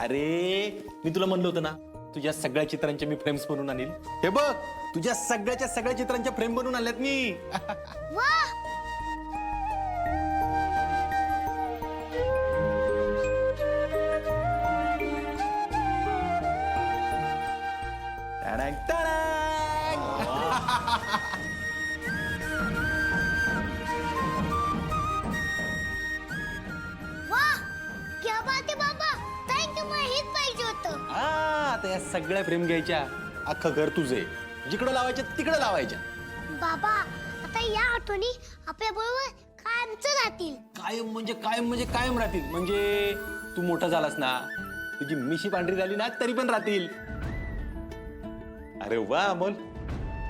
अरे मी तुला म्हणलं होतं ना, तुझ्या सगळ्या चित्रांचे मी फ्रेम्स बनवून आणील. हे बघ, तुझ्या सगळ्या चित्रांच्या फ्रेम बनवून आणल्यात मी. वाह टाडांग, टाडांग. वाह क्या बात आहे बाबा. थँक्यू. मला हेच पाहिजे होतं. हा, आता या सगळ्या फ्रेम घ्यायच्या, अख्खं घर तुझे, जिकडे लावायच्या तिकडे लावायच्या. बाबा आता या आठवणी आपल्या बरोबर कायमच राहतील. कायम राहतील. म्हणजे तू मोठा झालास ना, तुझी मिशी पांढरी झाली ना तरी पण राहतील. अरे वा अमोल,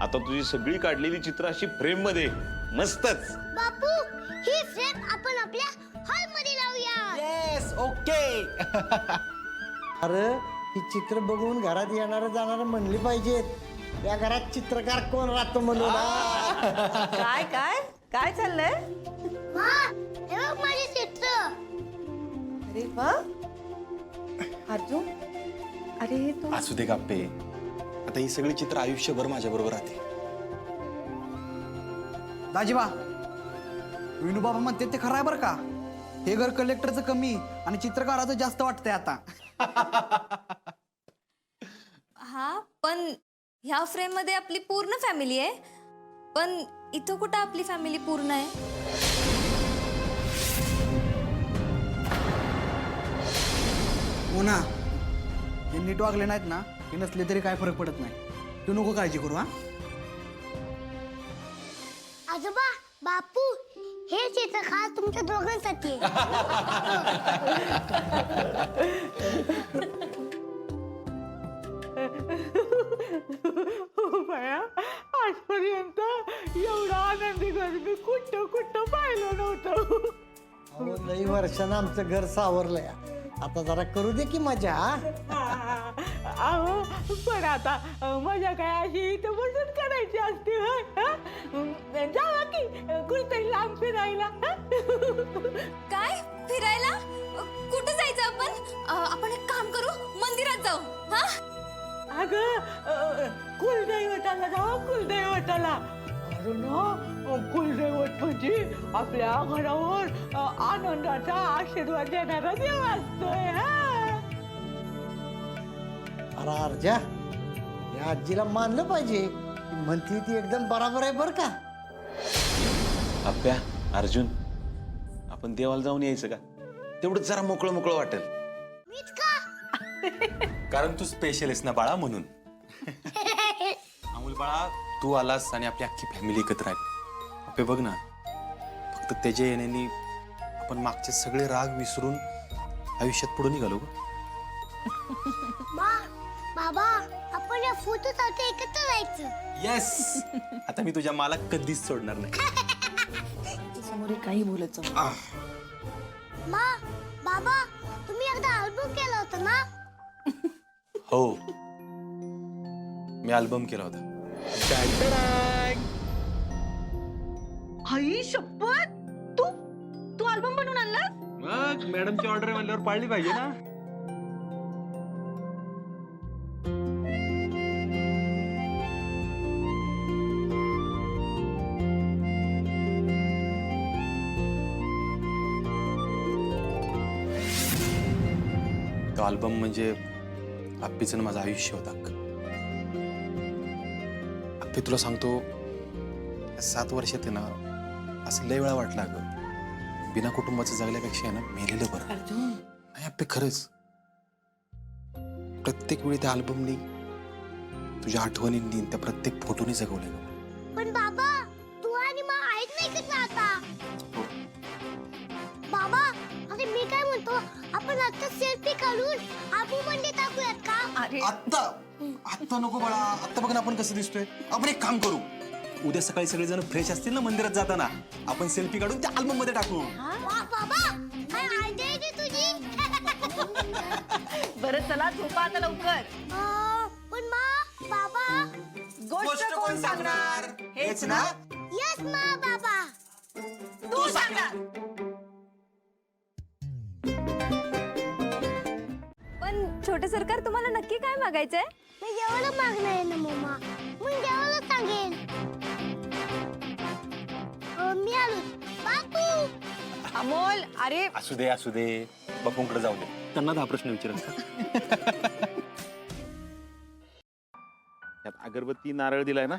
आता तुझी सगळी काढलेली चित्र अशी फ्रेम मध्ये मस्तच. बापू ही फ्रेम आपण आपल्या हॉल मध्ये लावूया. Yes, okay. अरे ही चित्र बघून घरात येणारं जाणारं म्हणली पाहिजेत, या घरात चित्रकार कोण राहतो म्हणून. काय काय काय चाललंय? वाह हे बघ माझे चित्र. अरे वा अर्जुन, अरे तू असू दे गप्पे, आता ही सगळी चित्र आयुष्यभर माझ्या बरोबर राहतील. दाजीबा, विनूबाबा म्हणते ते खरं आहे बरं का. हे घर कलेक्टरचं कमी आणि चित्रकाराचं जास्त वाटतंय आता. हा, पण ह्या फ्रेम मध्ये आपली पूर्ण फॅमिली आहे, पण इथं कुठं आपली फॅमिली पूर्ण आहे? हो ना, हे नीट वागले नाहीत ना, हे नसले तरी काय फरक पडत नाही. तू नको काळजी करू. हा आजोबा बापू हे चित्र खास तुमच्या दोघांसाठी आहे. बया आजपर्यंत एवढा आनंदी घर मी कुठं पाहिलं नव्हतं. अहो, लई वर्षानं आमचं घर सावरलंय. आता जरा करू दे की मजा. अहो पण आता मजा काय अशी इथं बसून करायची असते. जावा की कुठेतरी लांब फिरायला. काय फिरायला? कुठं जायचं आपण? आपण एक काम करू, मंदिरात जाऊ. हा, अगं कुलदैवताला जावा, कुलदैवताला. अरे ना, कुलदैवत म्हणजे आपल्या घरावर आनंदाचा आशीर्वाद देणारा देव असतोय. अरे अर्जा, या आजीला मानलं पाहिजे. ती म्हणती ती एकदम बराबर आहे बरं का. आप्या, अर्जुन, आपण देवाला जाऊन यायचं का? तेवढं जरा मोकळं मोकळं वाटेल. मीच का? कारण तू स्पेशल आहेस ना बाळा, म्हणून. अमोल बाळा, तू आलास आणि आपली अख्खी फॅमिली एकत्र आली. आपे बघ ना, फक्त त्याच्या येण्याने आपण मागचे सगळे राग विसरून आयुष्यात पुढे निघालो. मा बाबा आपण या फोटोसाठी एकत्र राहायचं. येस, आता मी तुझ्या माला कधीच सोडणार नाही. समोर काही बोलत जाऊ. मा बाबा तुम्ही एकदा अल्बम केला होता ना. हो, मी अल्बम केला होता. आई शपथ, तू तू अल्बम बनवून आणला? मग मॅडमची ऑर्डर म्हणल्यावर पाळली पाहिजे ना. तो अल्बम म्हणजे आप्पीचं आणि माझं आयुष्य होतं. आप्पी, तुला सांगतो, या 7 वर्षात आहे ना, असं लय वेळा वाटलं अगं, बिना कुटुंबाचं जगल्यापेक्षा आहे ना मेलेलं बरं. अर्जुन, नाही आप्पी, खरंच. प्रत्येक वेळी त्या अल्बमनी, तुझ्या आठवणींनी, त्या प्रत्येक फोटोनी जगवलं ग. पण बाबा तू आणि मा ऐक नाही कसं आता. बाबा अरे मी काय म्हणतो, आपण आता सेल्फी काढून अल्बममध्ये टाकूयात का? अरे आत्ता नको बाळा, आत्ता बघ ना आपण कसं दिसतोय. आपण एक काम करू, उद्या सकाळी सगळेजण फ्रेश असतील ना मंदिरात जाताना, आपण सेल्फी काढून त्या अल्बम मध्ये टाकू. वा बाबा काय आयडिया आहे तुझी. बरं चला झोपा आता लवकर. पण मा बाबा गोष्ट कोण सांगणार? हेच ना, यस मा बाबा. तू सांगणार. पण छोटे सरकार तुम्हाला नक्की काय मागायचंय? मी जेवायला मागणार आहे ना मम्मा, मग जेवायला सांगेन. मी आलो. बापू अमोल, अरे असू दे बापूंकडे जाऊ दे, त्यांना 10 प्रश्न विचारा. त्यात अगरबत्ती नारळ दिलाय ना.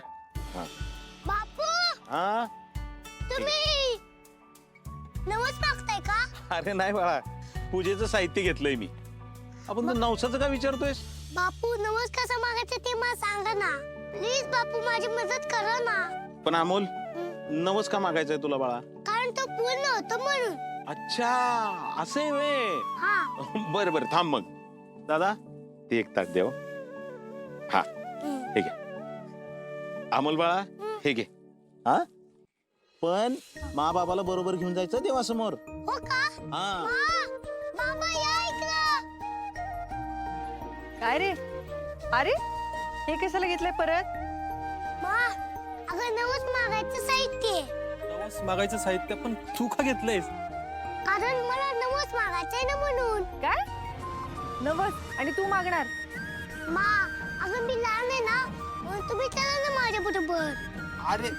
बापू हा तुम्ही नवस मागताय का? अरे नाही बाळा, पूजेचं साहित्य घेतलंय मी. आपण तू नवसाचं का विचारतोयस? बापू नवस कसा मागायचं ते मला सांगा ना प्लीज. बापू माझी मदत करा ना. पण अमोल, नवस का मागायचंय तुला बाळा? कारण तो पूर्ण होतं म्हणून. अच्छा, असे वे. हा बर बर, थांब मग. दादा, ते एक ताट देव. हा, हे घे. अमोल बाळा, हे घे. हा, पण मा बाबाला बरोबर घेऊन जायचं देवासमोर. हो का? हा. बाबा या इकडं. काय रे? अरे हे कशाला घेतलंय परत? अगं नवस मागायचं साहित्य. नवस मागायचं साहित्य पण तू का घेतलंयस? कारण मला नवस मागायचंय ना म्हणून. काय नवस आणि तू मागणार? अगं मी लहान आहे ना, म्हणून तुम्ही चला ना माझ्या बरोबर. अरे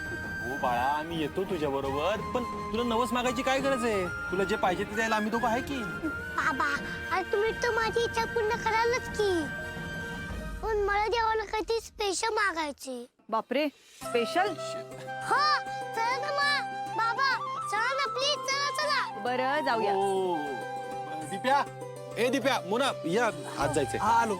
हो बाळा, आम्ही येतो तुझ्या बरोबर, पण तुला नवस मागायची काय गरज आहे? तुला जे पाहिजे ते द्यायला आम्ही दोघं आहे की. बाबा अरे तुम्ही तर माझी इच्छा पूर्ण करालच की. पण मला देवाला काहीतरी स्पेशल मागायचे. बापरे, स्पेशल? हो चला ना बाबा, चला ना प्लीज, चला. बरं जाऊया. दीप्या, ए दीप्या, मोना या, हात जायचंय. हा आलो.